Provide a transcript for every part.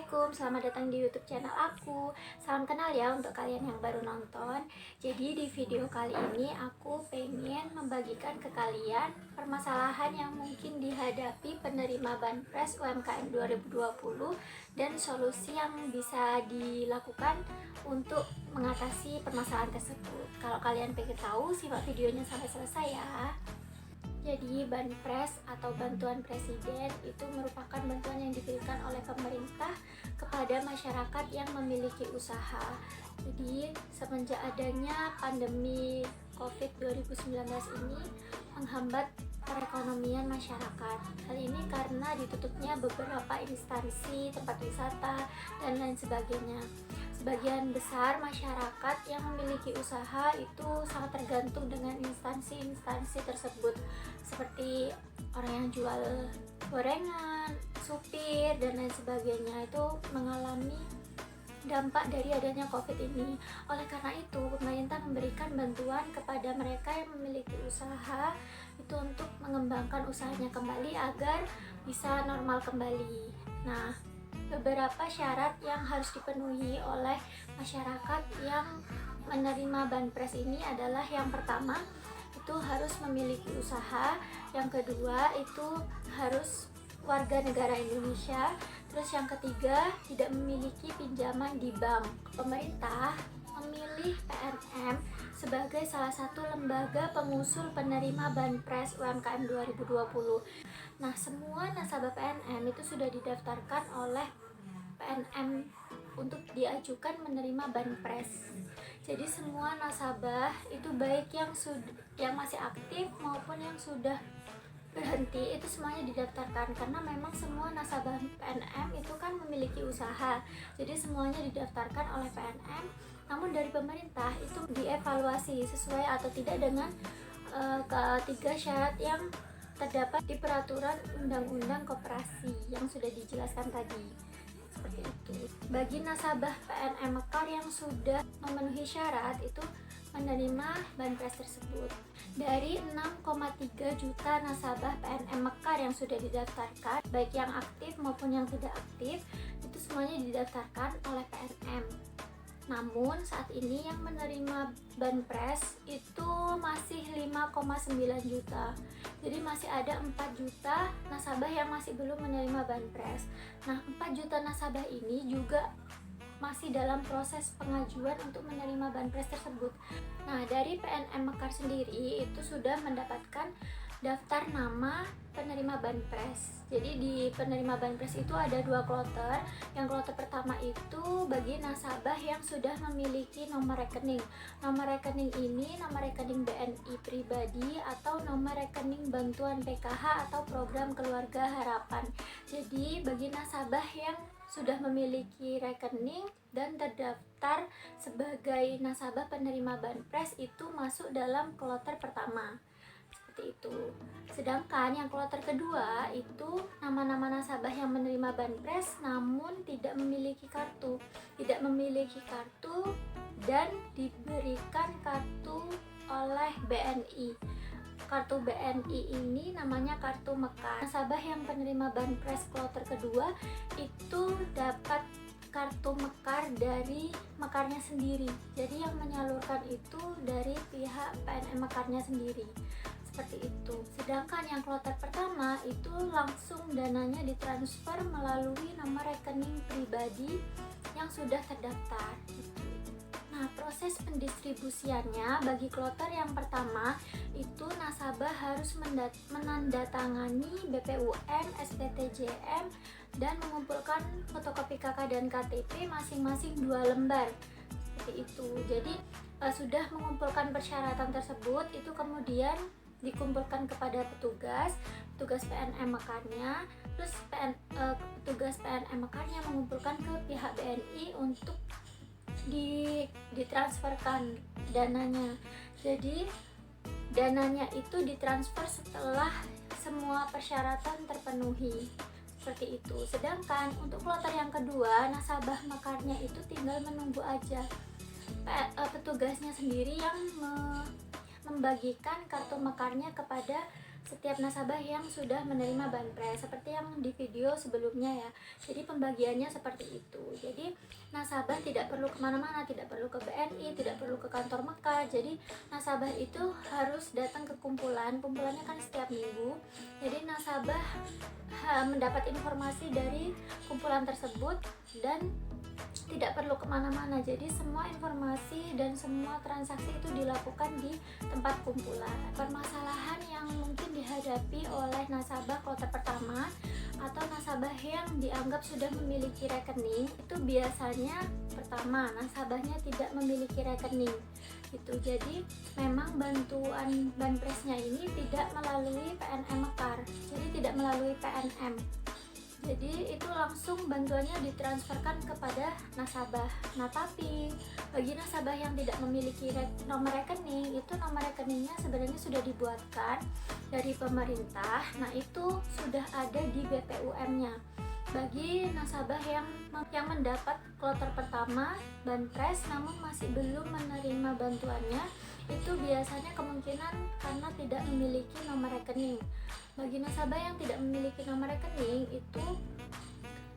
Assalamualaikum, selamat datang di YouTube channel aku. Salam kenal ya untuk kalian yang baru nonton. Jadi di video kali ini aku pengen membagikan ke kalian permasalahan yang mungkin dihadapi penerima Banpres UMKM 2020 dan solusi yang bisa dilakukan untuk mengatasi permasalahan tersebut. Kalau kalian pengen tahu, simak videonya sampai selesai ya. Jadi Banpres atau bantuan presiden itu merupakan bantuan yang diberikan oleh pemerintah kepada masyarakat yang memiliki usaha. Jadi semenjak adanya pandemi COVID 2019 ini menghambat perekonomian masyarakat. Hal ini karena ditutupnya beberapa instansi, tempat wisata, dan lain sebagainya. Sebagian besar masyarakat yang memiliki usaha itu sangat tergantung dengan instansi-instansi tersebut, seperti orang yang jual gorengan, supir, dan lain sebagainya itu mengalami dampak dari adanya COVID ini. Oleh karena itu, pemerintah memberikan bantuan kepada mereka yang memiliki usaha itu untuk mengembangkan usahanya kembali agar bisa normal kembali. Nah, beberapa syarat yang harus dipenuhi oleh masyarakat yang menerima Banpres ini adalah yang pertama itu harus memiliki usaha, yang kedua itu harus warga negara Indonesia, terus yang ketiga tidak memiliki pinjaman di bank. Pemerintah memilih PNM sebagai salah satu lembaga pengusul penerima Banpres UMKM 2020. Nah, semua nasabah PNM itu sudah didaftarkan oleh PNM untuk diajukan menerima Banpres. Jadi semua nasabah itu baik yang masih aktif maupun yang sudah berhenti itu semuanya didaftarkan, karena memang semua nasabah PNM itu kan memiliki usaha. Jadi semuanya didaftarkan oleh PNM. Namun dari pemerintah itu dievaluasi sesuai atau tidak dengan ketiga syarat yang terdapat di peraturan undang-undang koperasi yang sudah dijelaskan tadi. Seperti itu. Bagi nasabah PNM Mekar yang sudah memenuhi syarat itu menerima Banpres tersebut. Dari 6,3 juta nasabah PNM Mekar yang sudah didaftarkan, baik yang aktif maupun yang tidak aktif, itu semuanya didaftarkan oleh PNM. Namun saat ini yang menerima Banpres itu masih 5,9 juta. Jadi masih ada 4 juta nasabah yang masih belum menerima Banpres. Nah, 4 juta nasabah ini juga masih dalam proses pengajuan untuk menerima Banpres tersebut. Nah, dari PNM Mekar sendiri itu sudah mendapatkan daftar nama penerima Banpres. Jadi di penerima Banpres itu ada 2 kloter. Yang kloter pertama itu bagi nasabah yang sudah memiliki nomor rekening. Nomor rekening ini nomor rekening BNI pribadi atau nomor rekening bantuan PKH atau program keluarga harapan. Jadi bagi nasabah yang sudah memiliki rekening dan terdaftar sebagai nasabah penerima Banpres itu masuk dalam kloter pertama. Seperti itu. Sedangkan yang kloter kedua itu nama-nama nasabah yang menerima Banpres namun tidak memiliki kartu. Tidak memiliki kartu dan diberikan kartu oleh BNI. Kartu BNI ini namanya kartu Mekar. Nasabah yang penerima Banpres kloter kedua itu dapat kartu Mekar dari Mekarnya sendiri. Jadi yang menyalurkan itu dari pihak PNM Mekarnya sendiri. Seperti itu. Sedangkan yang kloter pertama itu langsung dananya ditransfer melalui nomor rekening pribadi yang sudah terdaftar. Nah, proses pendistribusiannya bagi kloter yang pertama itu nasabah harus menandatangani BPUM, SPTJM, dan mengumpulkan fotokopi KK dan KTP masing-masing 2 lembar. Seperti itu. Jadi sudah mengumpulkan persyaratan tersebut itu kemudian dikumpulkan kepada petugas PNM Mekarnya, terus petugas PNM Mekarnya mengumpulkan ke pihak BNI untuk ditransferkan dananya. Jadi dananya itu ditransfer setelah semua persyaratan terpenuhi. Seperti itu. Sedangkan untuk kloter yang kedua, nasabah Mekarnya itu tinggal menunggu aja. Petugasnya sendiri yang membagikan kartu Mekarnya kepada setiap nasabah yang sudah menerima banpres seperti yang di video sebelumnya ya. Jadi pembagiannya seperti itu. Jadi nasabah tidak perlu kemana-mana, tidak perlu ke BNI, tidak perlu ke kantor Mekar. Jadi nasabah itu harus datang ke kumpulannya kan setiap minggu. Jadi nasabah mendapat informasi dari kumpulan tersebut dan tidak perlu kemana-mana. Jadi semua informasi dan semua transaksi itu dilakukan di tempat kumpulan. Permasalahan yang mungkin dihadapi oleh nasabah kloter pertama atau nasabah yang dianggap sudah memiliki rekening itu biasanya pertama, nasabahnya tidak memiliki rekening gitu. Jadi memang bantuan banpresnya ini tidak melalui PNM Mekar, jadi tidak melalui PNM. Jadi itu langsung bantuannya ditransferkan kepada nasabah. Nah tapi bagi nasabah yang tidak memiliki nomor rekening, itu nomor rekeningnya sebenarnya sudah dibuatkan dari pemerintah. Nah itu sudah ada di BPUM-nya. Bagi nasabah yang mendapat kloter pertama banpres namun masih belum menerima bantuannya, itu biasanya kemungkinan karena tidak memiliki nomor rekening. Bagi nasabah yang tidak memiliki nomor rekening itu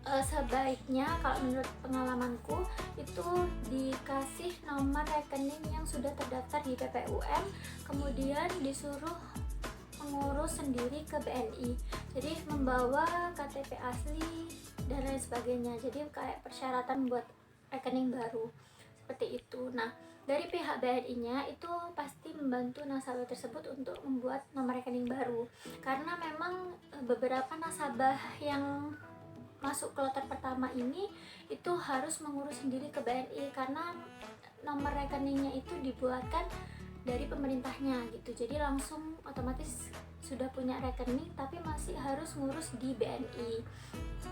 sebaiknya kalau menurut pengalamanku itu dikasih nomor rekening yang sudah terdaftar di BPUM, kemudian disuruh mengurus sendiri ke BNI. Jadi membawa KTP asli dan lain sebagainya. Jadi kayak persyaratan buat rekening baru seperti itu. Nah dari pihak BNI-nya itu pasti membantu nasabah tersebut untuk membuat nomor rekening baru, karena memang beberapa nasabah yang masuk kloter pertama ini itu harus mengurus sendiri ke BNI karena nomor rekeningnya itu dibuatkan dari pemerintahnya gitu. Jadi langsung otomatis sudah punya rekening tapi masih harus ngurus di BNI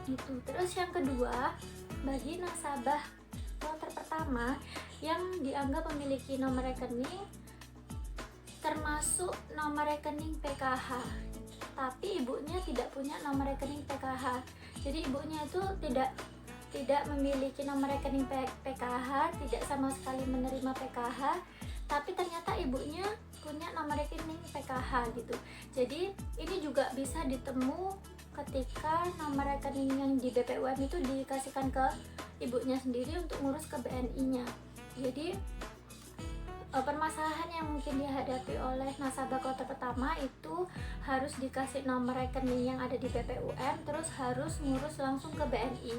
gitu. Terus yang kedua, bagi nasabah kloter pertama yang dianggap memiliki nomor rekening termasuk nomor rekening PKH, tapi ibunya tidak punya nomor rekening PKH. Jadi ibunya itu tidak memiliki nomor rekening PKH, tidak sama sekali menerima PKH, tapi ternyata ibunya punya nomor rekening PKH gitu. Jadi ini juga bisa ditemu ketika nomor rekening yang di BPUM itu dikasihkan ke ibunya sendiri untuk ngurus ke BNI-nya. Jadi permasalahan yang mungkin dihadapi oleh nasabah kloter pertama itu harus dikasih nomor rekening yang ada di BPUM, terus harus ngurus langsung ke BNI.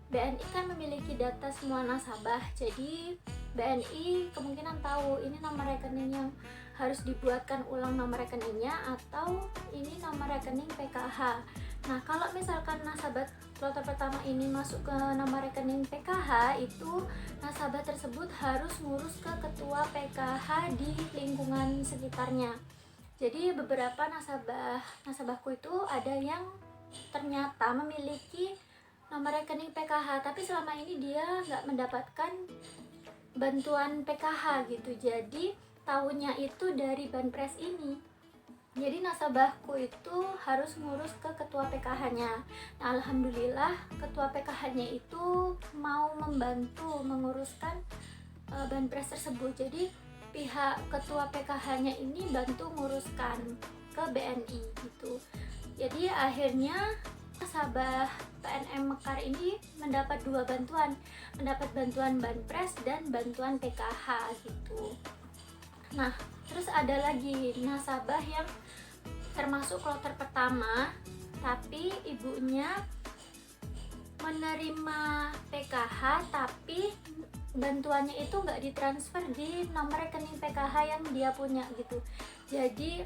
BNI kan memiliki data semua nasabah, jadi BNI kemungkinan tahu ini nomor rekening yang harus dibuatkan ulang nomor rekeningnya atau ini nomor rekening PKH. Nah kalau misalkan nasabah kloter pertama ini masuk ke nomor rekening PKH, itu nasabah tersebut harus ngurus ke ketua PKH di lingkungan sekitarnya. Jadi beberapa nasabahku itu ada yang ternyata memiliki nomor rekening PKH, tapi selama ini dia nggak mendapatkan bantuan PKH gitu. Jadi tahunya itu dari banpres ini. Jadi nasabahku itu harus ngurus ke ketua PKH-nya. Nah, alhamdulillah ketua PKH-nya itu mau membantu menguruskan banpres tersebut. Jadi pihak ketua PKH-nya ini bantu nguruskan ke BNI gitu. Jadi akhirnya nasabah PNM Mekar ini mendapat dua bantuan, mendapat bantuan banpres dan bantuan PKH gitu. Nah, terus ada lagi nasabah yang termasuk kloter pertama tapi ibunya menerima PKH tapi bantuannya itu nggak ditransfer di nomor rekening PKH yang dia punya gitu. Jadi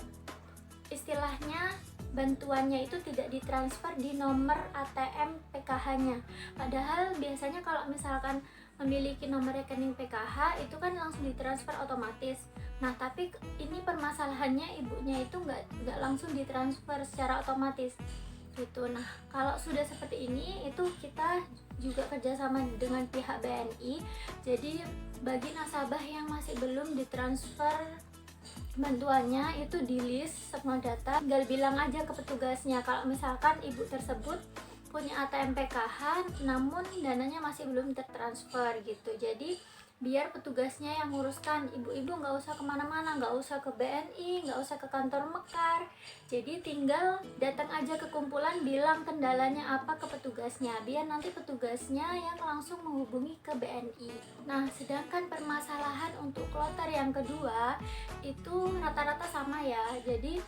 istilahnya bantuannya itu tidak ditransfer di nomor ATM PKH-nya. Padahal biasanya kalau misalkan memiliki nomor rekening PKH itu kan langsung ditransfer otomatis. Nah tapi ini permasalahannya ibunya itu nggak langsung ditransfer secara otomatis gitu. Nah kalau sudah seperti ini itu kita juga kerjasama dengan pihak BNI. Jadi bagi nasabah yang masih belum ditransfer bantuannya itu di list semua data, tinggal bilang aja ke petugasnya kalau misalkan ibu tersebut punya ATM PKH namun dananya masih belum tertransfer gitu. Jadi biar petugasnya yang nguruskan, ibu-ibu nggak usah kemana-mana, nggak usah ke BNI, nggak usah ke kantor Mekar. Jadi tinggal datang aja ke kumpulan, bilang kendalanya apa ke petugasnya, biar nanti petugasnya yang langsung menghubungi ke BNI. Nah, sedangkan permasalahan untuk kloter yang kedua itu rata-rata sama ya. Jadi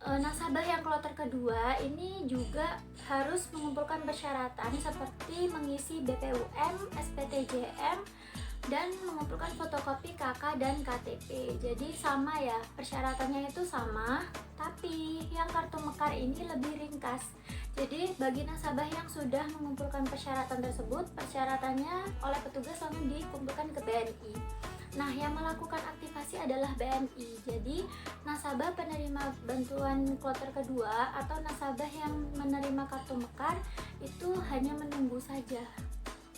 nasabah yang kloter kedua ini juga harus mengumpulkan persyaratan seperti mengisi BPUM, SPTJM, dan mengumpulkan fotokopi KK dan KTP. Jadi sama ya, persyaratannya itu sama, tapi yang kartu Mekar ini lebih ringkas. Jadi bagi nasabah yang sudah mengumpulkan persyaratan tersebut, persyaratannya oleh petugas langsung dikumpulkan ke BNI. Nah, yang melakukan aktivasi adalah BNI. Jadi nasabah penerima bantuan kloter kedua atau nasabah yang menerima kartu Mekar itu hanya menunggu saja.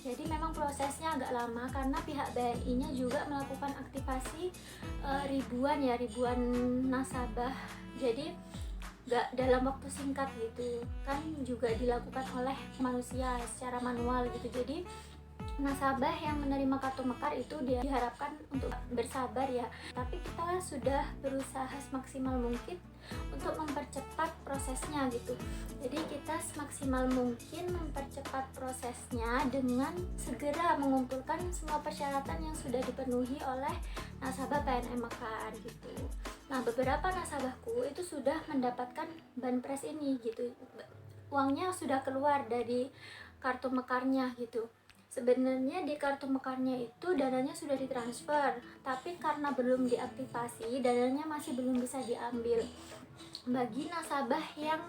Jadi memang prosesnya agak lama karena pihak BNI-nya juga melakukan aktivasi ribuan nasabah. Jadi nggak dalam waktu singkat gitu, kan juga dilakukan oleh manusia secara manual gitu. Jadi nasabah yang menerima kartu Mekar itu dia diharapkan untuk bersabar ya, tapi kita sudah berusaha semaksimal mungkin untuk mempercepat prosesnya gitu. Jadi kita semaksimal mungkin mempercepat prosesnya dengan segera mengumpulkan semua persyaratan yang sudah dipenuhi oleh nasabah PNM Mekar gitu. Nah, beberapa nasabahku itu sudah mendapatkan banpres ini gitu, uangnya sudah keluar dari kartu Mekarnya gitu. Sebenarnya di kartu Mekarnya itu dananya sudah ditransfer, tapi karena belum diaktifasi, dananya masih belum bisa diambil. Bagi nasabah yang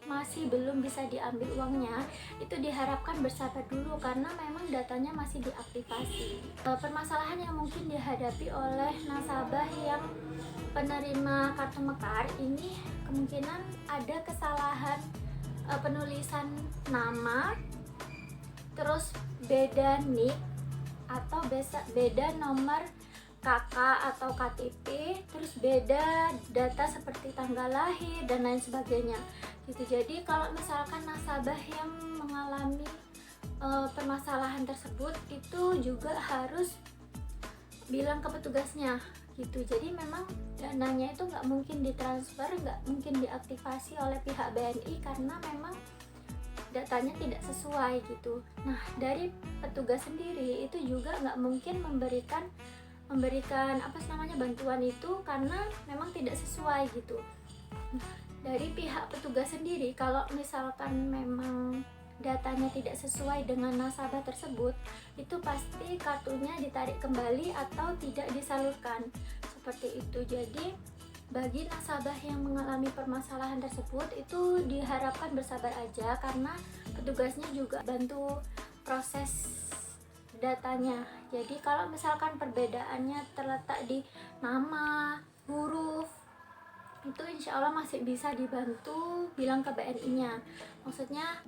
masih belum bisa diambil uangnya, itu diharapkan bersabar dulu karena memang datanya masih diaktifasi. Permasalahan yang mungkin dihadapi oleh nasabah yang penerima kartu Mekar ini kemungkinan ada kesalahan penulisan nama, terus beda NIK atau beda nomor KK atau KTP, terus beda data seperti tanggal lahir dan lain sebagainya gitu. Jadi kalau misalkan nasabah yang mengalami permasalahan tersebut itu juga harus bilang ke petugasnya gitu. Jadi memang dananya itu nggak mungkin ditransfer, nggak mungkin diaktifasi oleh pihak BNI karena memang datanya tidak sesuai gitu. Nah, dari petugas sendiri itu juga nggak mungkin memberikan bantuan itu karena memang tidak sesuai gitu. Dari pihak petugas sendiri, kalau misalkan memang datanya tidak sesuai dengan nasabah tersebut, itu pasti kartunya ditarik kembali atau tidak disalurkan seperti itu. Jadi bagi nasabah yang mengalami permasalahan tersebut itu diharapkan bersabar aja karena petugasnya juga bantu proses datanya. Jadi kalau misalkan perbedaannya terletak di nama, huruf, itu insya Allah masih bisa dibantu bilang ke BNI-nya. Maksudnya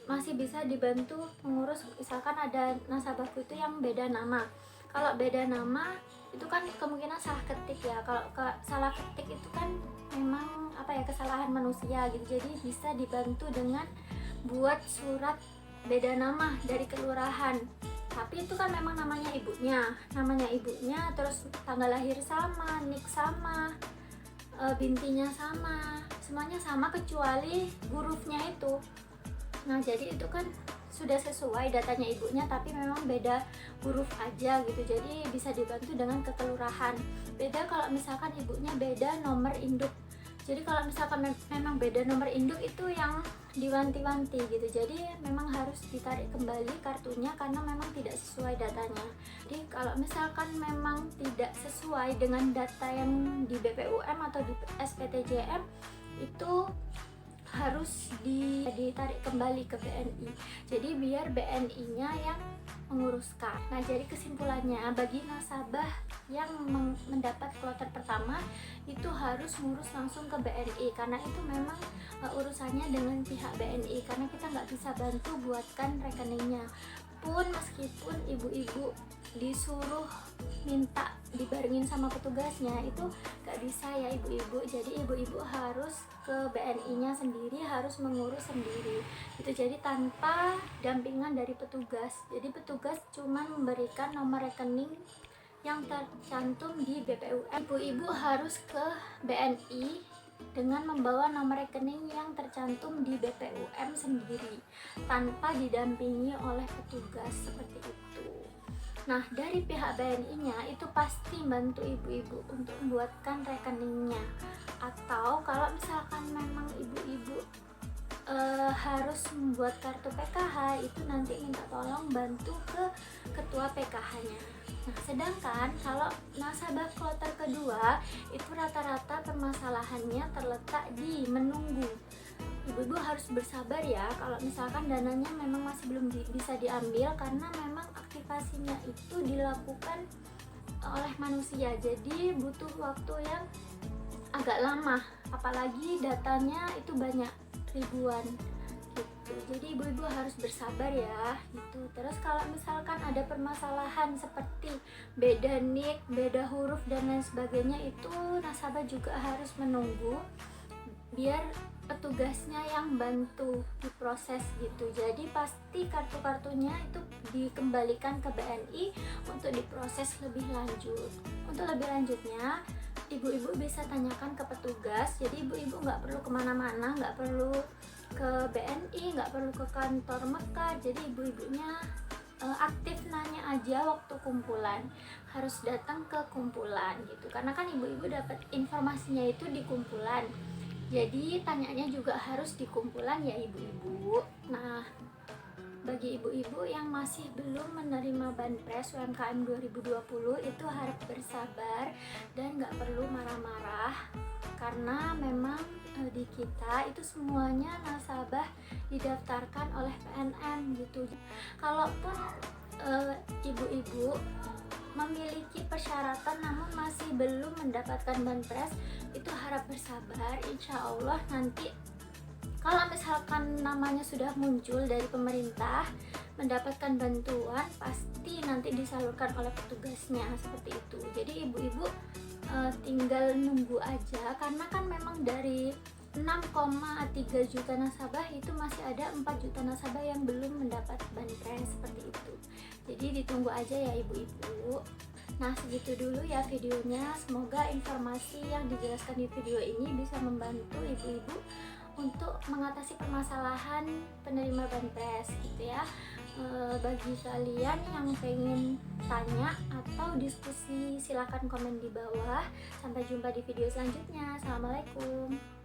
masih bisa dibantu mengurus, misalkan ada nasabahku itu yang beda nama. Kalau beda nama itu kan kemungkinan salah ketik ya. Kalau salah ketik itu kan memang kesalahan manusia gitu. Jadi bisa dibantu dengan buat surat beda nama dari kelurahan. Tapi itu kan memang namanya ibunya, terus tanggal lahir sama, NIK sama, bintinya sama, semuanya sama kecuali hurufnya itu. Nah, jadi itu kan sudah sesuai datanya ibunya tapi memang beda huruf aja gitu. Jadi bisa dibantu dengan ke kelurahan. Beda kalau misalkan ibunya beda nomor induk. Jadi kalau misalkan memang beda nomor induk itu yang diwanti-wanti gitu. Jadi memang harus ditarik kembali kartunya karena memang tidak sesuai datanya. Jadi kalau misalkan memang tidak sesuai dengan data yang di BPUM atau di SPTJM itu harus ditarik kembali ke BNI. Jadi biar BNI-nya yang menguruskan. Nah, jadi kesimpulannya bagi nasabah yang mendapat kloter pertama itu harus ngurus langsung ke BNI karena itu memang urusannya dengan pihak BNI karena kita nggak bisa bantu buatkan rekeningnya. Meskipun ibu-ibu disuruh minta dibarengin sama petugasnya itu gak bisa ya ibu-ibu. Jadi ibu-ibu harus ke BNI-nya sendiri, harus mengurus sendiri itu, jadi tanpa dampingan dari petugas. Jadi petugas cuma memberikan nomor rekening yang tercantum di BPUM. Ibu-ibu harus ke BNI dengan membawa nomor rekening yang tercantum di BPUM sendiri tanpa didampingi oleh petugas seperti itu. Nah, dari pihak BNI-nya itu pasti bantu ibu-ibu untuk membuatkan rekeningnya. Atau kalau misalkan memang ibu-ibu harus membuat kartu PKH, itu nanti minta tolong bantu ke ketua PKH-nya. Nah, sedangkan kalau nasabah kloter kedua itu rata-rata permasalahannya terletak di menunggu. Ibu-ibu harus bersabar ya kalau misalkan dananya memang masih belum bisa diambil, karena memang aktivasinya itu dilakukan oleh manusia, jadi butuh waktu yang agak lama, apalagi datanya itu banyak, ribuan gitu. Jadi ibu-ibu harus bersabar ya gitu. Terus kalau misalkan ada permasalahan seperti beda nik, beda huruf dan lain sebagainya, itu nasabah juga harus menunggu biar petugasnya yang bantu diproses gitu. Jadi pasti kartu-kartunya itu dikembalikan ke BNI untuk diproses lebih lanjut. Untuk lebih lanjutnya ibu-ibu bisa tanyakan ke petugas. Jadi ibu-ibu nggak perlu kemana-mana, nggak perlu ke BNI, nggak perlu ke kantor Mekar. Jadi ibu-ibunya aktif nanya aja waktu kumpulan, harus datang ke kumpulan gitu, karena kan ibu-ibu dapat informasinya itu di kumpulan. Jadi tanyanya juga harus di kumpulan ya ibu-ibu. Nah, bagi ibu-ibu yang masih belum menerima Banpres UMKM 2020 itu harap bersabar dan nggak perlu marah-marah, karena memang di kita itu semuanya nasabah didaftarkan oleh PNM gitu. Kalaupun ibu-ibu memiliki persyaratan namun masih belum mendapatkan Banpres, itu harap bersabar. Insya Allah nanti kalau misalkan namanya sudah muncul dari pemerintah mendapatkan bantuan, pasti nanti disalurkan oleh petugasnya seperti itu. Jadi ibu-ibu tinggal nunggu aja, karena kan memang dari 6,3 juta nasabah itu masih ada 4 juta nasabah yang belum mendapat Banpres seperti itu. Jadi ditunggu aja ya ibu-ibu. Nah, segitu dulu ya videonya. Semoga informasi yang dijelaskan di video ini bisa membantu ibu-ibu untuk mengatasi permasalahan penerima Banpres gitu ya. Bagi kalian yang pengen tanya atau diskusi, silahkan komen di bawah. Sampai jumpa di video selanjutnya. Assalamualaikum.